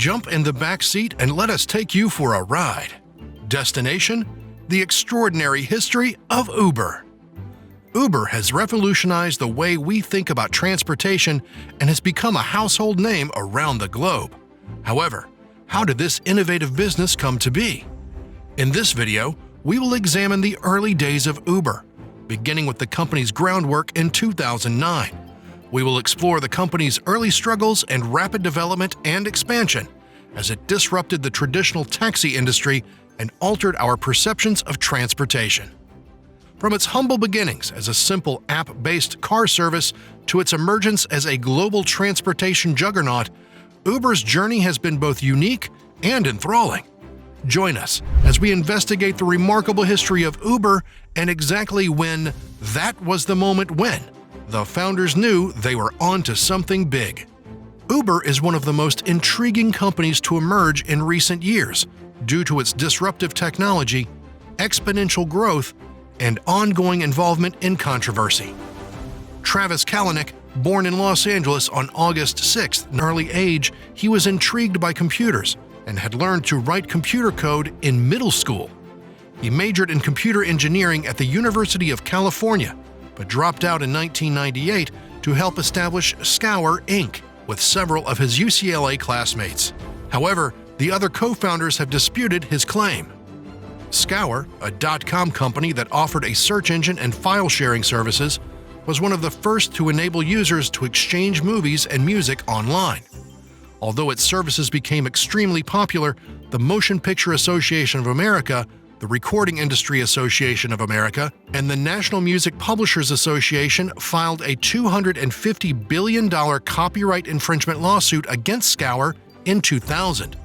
Jump in the back seat and let us take you for a ride. Destination: the extraordinary history of Uber. Uber has revolutionized the way we think about transportation and has become a household name around the globe. However, how did this innovative business come to be? In this video, we will examine the early days of Uber, beginning with the company's groundwork in 2009. We will explore the company's early struggles and rapid development and expansion as it disrupted the traditional taxi industry and altered our perceptions of transportation. From its humble beginnings as a simple app-based car service to its emergence as a global transportation juggernaut, Uber's journey has been both unique and enthralling. Join us as we investigate the remarkable history of Uber and exactly when that was the moment when the founders knew they were onto something big. Uber is one of the most intriguing companies to emerge in recent years due to its disruptive technology, exponential growth, and ongoing involvement in controversy. Travis Kalanick, born in Los Angeles on August 6th, at an early age, he was intrigued by computers and had learned to write computer code in middle school. He majored in computer engineering at the University of California, but dropped out in 1998 to help establish Scour Inc. with several of his UCLA classmates. However, the other co-founders have disputed his claim. Scour, a .com company that offered a search engine and file-sharing services, was one of the first to enable users to exchange movies and music online. Although its services became extremely popular, the Motion Picture Association of America, the Recording Industry Association of America, and the National Music Publishers Association filed a $250 billion copyright infringement lawsuit against Scour in 2000.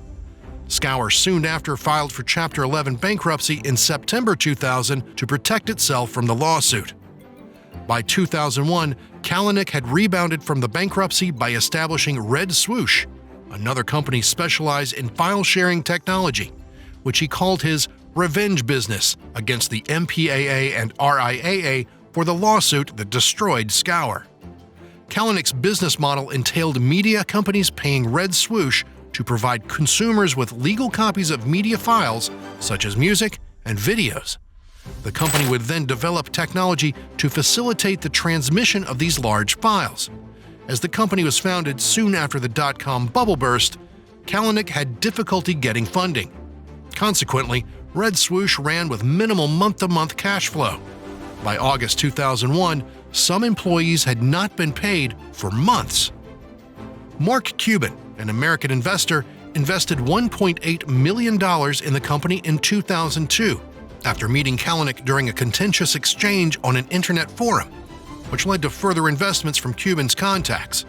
Scour soon after filed for Chapter 11 bankruptcy in September 2000 to protect itself from the lawsuit. By 2001, Kalanick had rebounded from the bankruptcy by establishing Red Swoosh, another company specialized in file-sharing technology, which he called his revenge business against the MPAA and RIAA for the lawsuit that destroyed Scour. Kalanick's business model entailed media companies paying Red Swoosh to provide consumers with legal copies of media files such as music and videos. The company would then develop technology to facilitate the transmission of these large files. As the company was founded soon after the dot-com bubble burst, Kalanick had difficulty getting funding. Consequently, Red Swoosh ran with minimal month-to-month cash flow. By August 2001, some employees had not been paid for months. Mark Cuban, an American investor, invested $1.8 million in the company in 2002 after meeting Kalanick during a contentious exchange on an internet forum, which led to further investments from Cuban's contacts.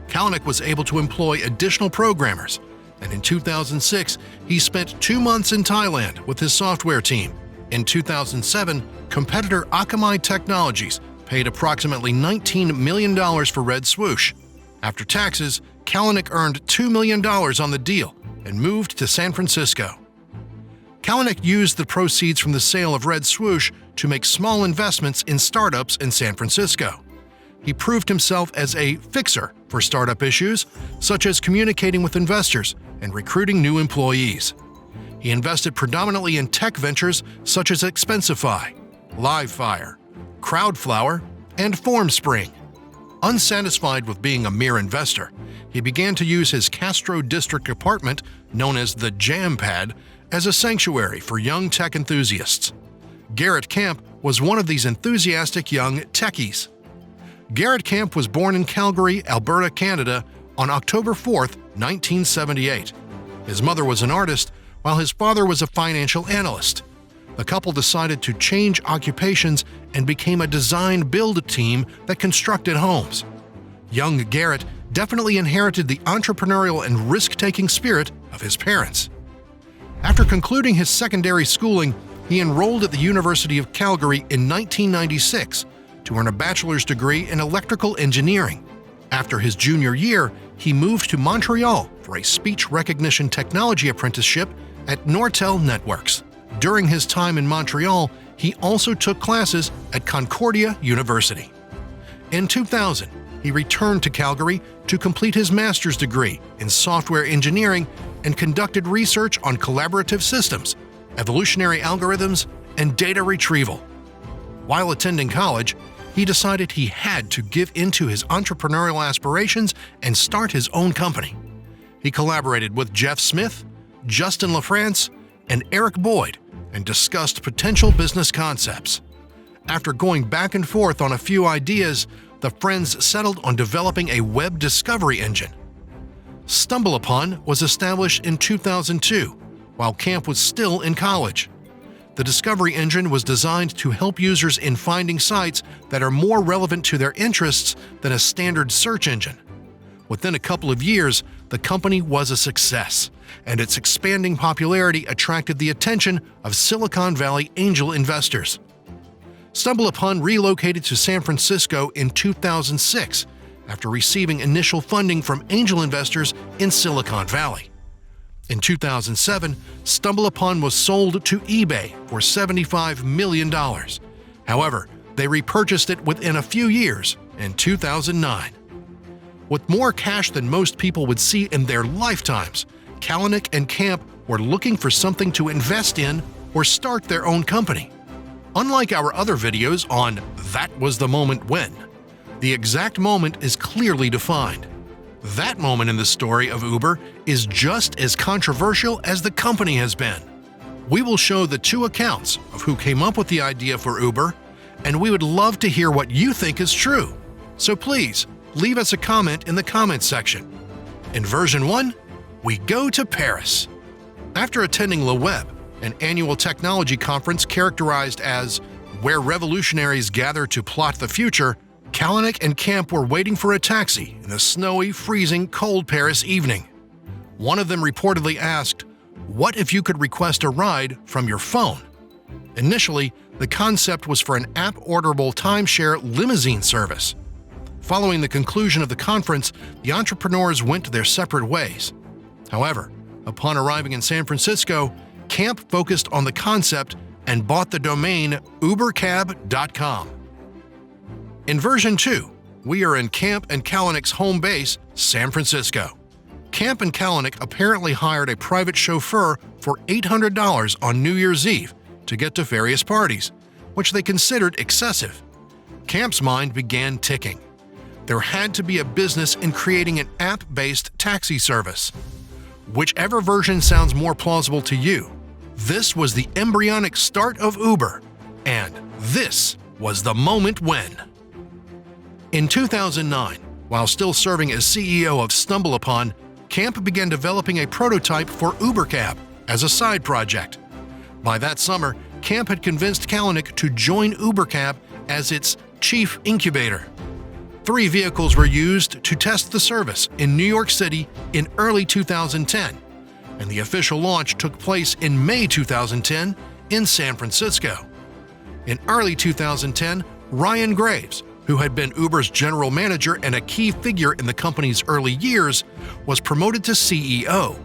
Kalanick was able to employ additional programmers, and in 2006, he spent 2 months in Thailand with his software team. In 2007, competitor Akamai Technologies paid approximately $19 million for Red Swoosh. After taxes, Kalanick earned $2 million on the deal and moved to San Francisco. Kalanick used the proceeds from the sale of Red Swoosh to make small investments in startups in San Francisco. He proved himself as a fixer for startup issues, such as communicating with investors and recruiting new employees. He invested predominantly in tech ventures such as Expensify, Livefyre, Crowdflower, and Formspring. Unsatisfied with being a mere investor, he began to use his Castro District apartment, known as the Jam Pad, as a sanctuary for young tech enthusiasts. Garrett Camp was one of these enthusiastic young techies. Garrett Camp was born in Calgary, Alberta, Canada, on October 4, 1978. His mother was an artist, while his father was a financial analyst. The couple decided to change occupations and became a design-build team that constructed homes. Young Garrett definitely inherited the entrepreneurial and risk-taking spirit of his parents. After concluding his secondary schooling, he enrolled at the University of Calgary in 1996 to earn a bachelor's degree in electrical engineering. After his junior year, he moved to Montreal for a speech recognition technology apprenticeship at Nortel Networks. During his time in Montreal, he also took classes at Concordia University. In 2000, he returned to Calgary to complete his master's degree in software engineering and conducted research on collaborative systems, evolutionary algorithms, and data retrieval. While attending college, he decided he had to give into his entrepreneurial aspirations and start his own company. He collaborated with Jeff Smith, Justin LaFrance, and Eric Boyd and discussed potential business concepts. After going back and forth on a few ideas, the friends settled on developing a web discovery engine. StumbleUpon was established in 2002, while Camp was still in college. The discovery engine was designed to help users in finding sites that are more relevant to their interests than a standard search engine. Within a couple of years, the company was a success, and its expanding popularity attracted the attention of Silicon Valley angel investors. StumbleUpon relocated to San Francisco in 2006 after receiving initial funding from angel investors in Silicon Valley. In 2007, StumbleUpon was sold to eBay for $75 million. However, they repurchased it within a few years in 2009. With more cash than most people would see in their lifetimes, Kalanick and Camp were looking for something to invest in or start their own company. Unlike our other videos on That Was the Moment When, the exact moment is clearly defined. That moment in the story of Uber is just as controversial as the company has been. We will show the two accounts of who came up with the idea for Uber, and we would love to hear what you think is true. So please, leave us a comment in the comments section. In version 1, we go to Paris. After attending Le Web, an annual technology conference characterized as where revolutionaries gather to plot the future, Kalanick and Camp were waiting for a taxi in the snowy, freezing, cold Paris evening. One of them reportedly asked, "What if you could request a ride from your phone?" Initially, the concept was for an app-orderable timeshare limousine service. Following the conclusion of the conference, the entrepreneurs went their separate ways. However, upon arriving in San Francisco, Camp focused on the concept and bought the domain ubercab.com. In version 2, we are in Camp and Kalanick's home base, San Francisco. Camp and Kalanick apparently hired a private chauffeur for $800 on New Year's Eve to get to various parties, which they considered excessive. Camp's mind began ticking. There had to be a business in creating an app-based taxi service. Whichever version sounds more plausible to you, this was the embryonic start of Uber, and this was the moment when. In 2009, while still serving as CEO of StumbleUpon, Camp began developing a prototype for UberCab as a side project. By that summer, Camp had convinced Kalanick to join UberCab as its chief incubator. 3 vehicles were used to test the service in New York City in early 2010, and the official launch took place in May 2010 in San Francisco. In early 2010, Ryan Graves, who had been Uber's general manager and a key figure in the company's early years, was promoted to CEO.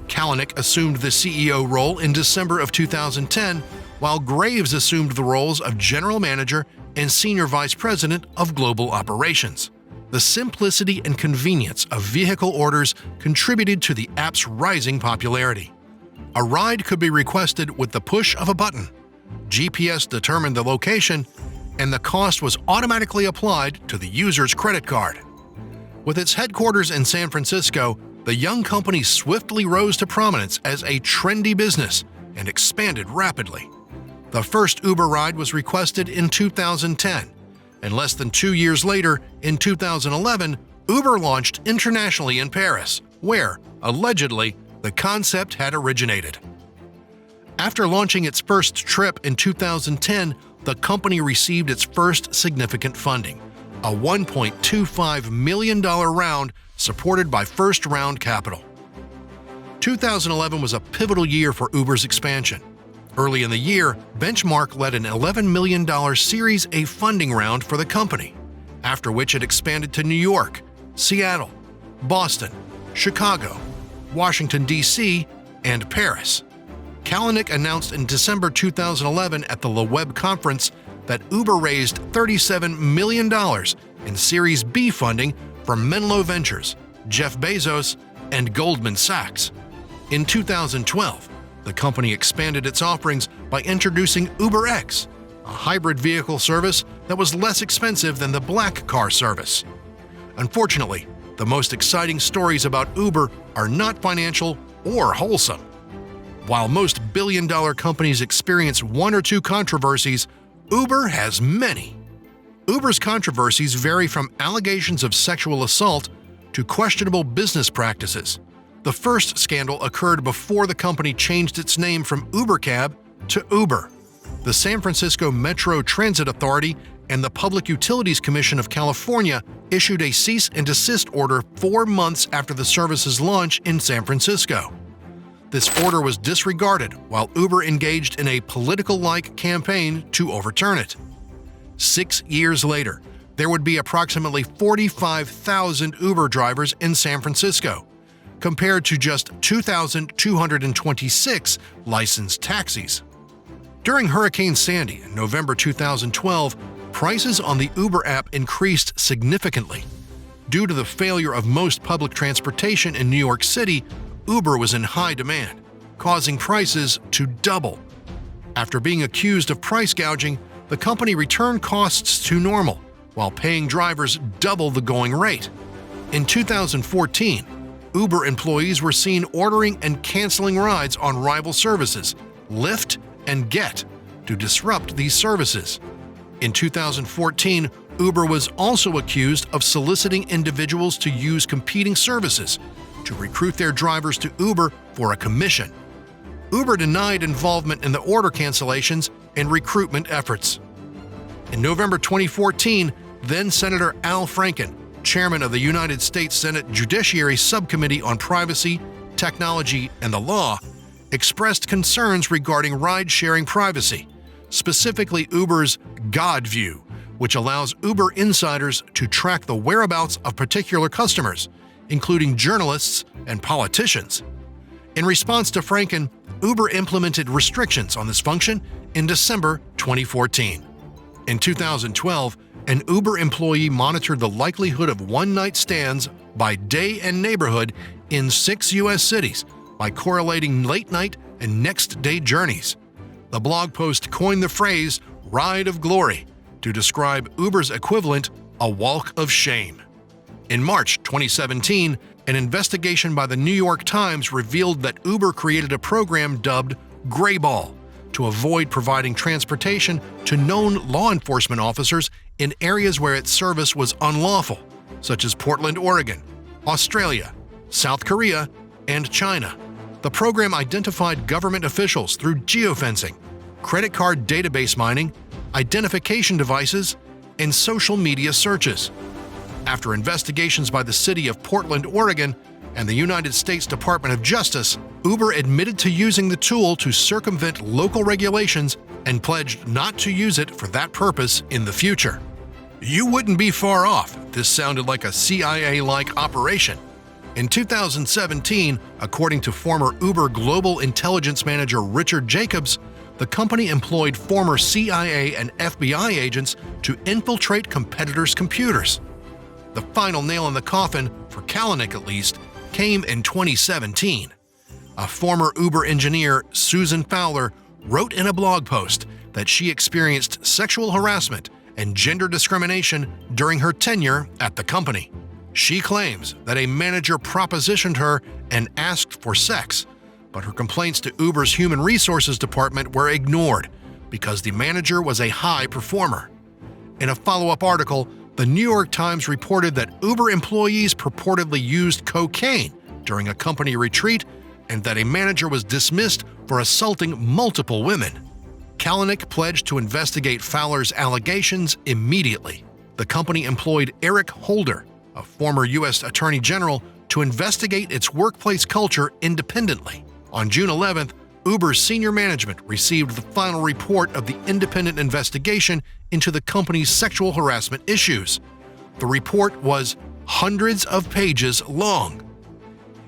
Kalanick assumed the CEO role in December of 2010, while Graves assumed the roles of general manager and senior vice president of global operations. The simplicity and convenience of vehicle orders contributed to the app's rising popularity. A ride could be requested with the push of a button. GPS determined the location, and the cost was automatically applied to the user's credit card. With its headquarters in San Francisco, the young company swiftly rose to prominence as a trendy business and expanded rapidly. The first Uber ride was requested in 2010, and less than 2 years later, in 2011, Uber launched internationally in Paris, where, allegedly, the concept had originated. After launching its first trip in 2010, the company received its first significant funding, a $1.25 million round supported by first-round capital. 2011 was a pivotal year for Uber's expansion. Early in the year, Benchmark led an $11 million Series A funding round for the company, after which it expanded to New York, Seattle, Boston, Chicago, Washington, D.C., and Paris. Kalanick announced in December 2011 at the Le Web conference that Uber raised $37 million and Series B funding from Menlo Ventures, Jeff Bezos, and Goldman Sachs. In 2012, the company expanded its offerings by introducing UberX, a hybrid vehicle service that was less expensive than the black car service. Unfortunately, the most exciting stories about Uber are not financial or wholesome. While most billion-dollar companies experience one or two controversies, Uber has many. Uber's controversies vary from allegations of sexual assault to questionable business practices. The first scandal occurred before the company changed its name from UberCab to Uber. The San Francisco Metro Transit Authority and the Public Utilities Commission of California issued a cease and desist order 4 months after the service's launch in San Francisco. This order was disregarded while Uber engaged in a political-like campaign to overturn it. 6 years later, there would be approximately 45,000 Uber drivers in San Francisco, compared to just 2,226 licensed taxis. During Hurricane Sandy in November 2012, prices on the Uber app increased significantly. Due to the failure of most public transportation in New York City, Uber was in high demand, causing prices to double. After being accused of price gouging, the company returned costs to normal, while paying drivers double the going rate. In 2014, Uber employees were seen ordering and canceling rides on rival services, Lyft and Get, to disrupt these services. In 2014, Uber was also accused of soliciting individuals to use competing services to recruit their drivers to Uber for a commission. Uber denied involvement in the order cancellations and recruitment efforts. In November 2014, then-Senator Al Franken, chairman of the United States Senate Judiciary Subcommittee on Privacy, Technology, and the Law, expressed concerns regarding ride-sharing privacy, specifically Uber's God View, which allows Uber insiders to track the whereabouts of particular customers, including journalists and politicians. In response to Franken, Uber implemented restrictions on this function in December 2014. In 2012, an Uber employee monitored the likelihood of one-night stands by day and neighborhood in 6 U.S. cities by correlating late-night and next-day journeys. The blog post coined the phrase "ride of glory" to describe Uber's equivalent, a walk of shame. In March 2017, an investigation by the New York Times revealed that Uber created a program dubbed Grayball to avoid providing transportation to known law enforcement officers in areas where its service was unlawful, such as Portland, Oregon, Australia, South Korea, and China. The program identified government officials through geofencing, credit card database mining, identification devices, and social media searches. After investigations by the city of Portland, Oregon, and the United States Department of Justice, Uber admitted to using the tool to circumvent local regulations and pledged not to use it for that purpose in the future. You wouldn't be far off. This sounded like a CIA-like operation. In 2017, according to former Uber Global Intelligence Manager Richard Jacobs, the company employed former CIA and FBI agents to infiltrate competitors' computers. The final nail in the coffin, for Kalanick at least, came in 2017. A former Uber engineer, Susan Fowler, wrote in a blog post that she experienced sexual harassment and gender discrimination during her tenure at the company. She claims that a manager propositioned her and asked for sex, but her complaints to Uber's Human Resources Department were ignored because the manager was a high performer. In a follow-up article, the New York Times reported that Uber employees purportedly used cocaine during a company retreat and that a manager was dismissed for assaulting multiple women. Kalanick pledged to investigate Fowler's allegations immediately. The company employed Eric Holder, a former U.S. Attorney General, to investigate its workplace culture independently. On June 11th, Uber's senior management received the final report of the independent investigation into the company's sexual harassment issues. The report was hundreds of pages long.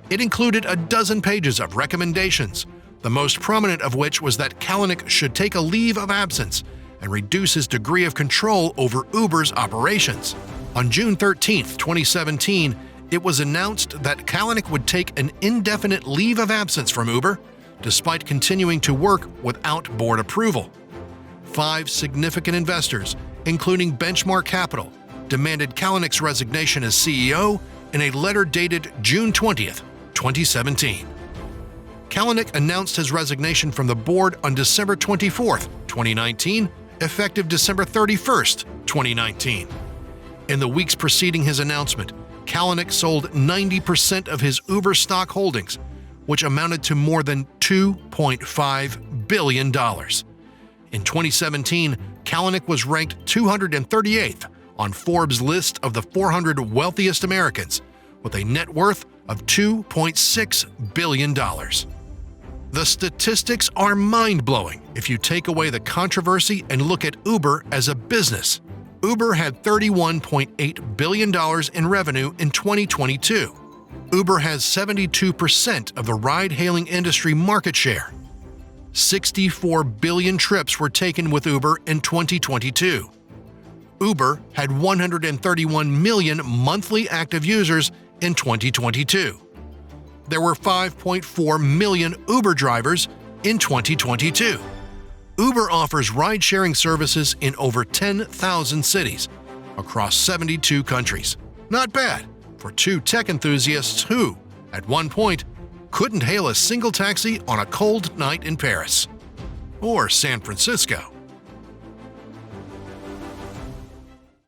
It included a dozen pages of recommendations, the most prominent of which was that Kalanick should take a leave of absence and reduce his degree of control over Uber's operations. On June 13, 2017, it was announced that Kalanick would take an indefinite leave of absence from Uber, despite continuing to work without board approval. 5 significant investors, including Benchmark Capital, demanded Kalanick's resignation as CEO in a letter dated June 20, 2017. Kalanick announced his resignation from the board on December 24, 2019, effective December 31, 2019. In the weeks preceding his announcement, Kalanick sold 90% of his Uber stock holdings, which amounted to more than $2.5 billion. In 2017, Kalanick was ranked 238th on Forbes' list of the 400 wealthiest Americans, with a net worth of $2.6 billion. The statistics are mind-blowing if you take away the controversy and look at Uber as a business. Uber had $31.8 billion in revenue in 2022. Uber has 72% of the ride-hailing industry market share. 64 billion trips were taken with Uber in 2022. Uber had 131 million monthly active users in 2022. There were 5.4 million Uber drivers in 2022. Uber offers ride-sharing services in over 10,000 cities across 72 countries. Not bad for 2 tech enthusiasts who, at one point, couldn't hail a single taxi on a cold night in Paris or San Francisco.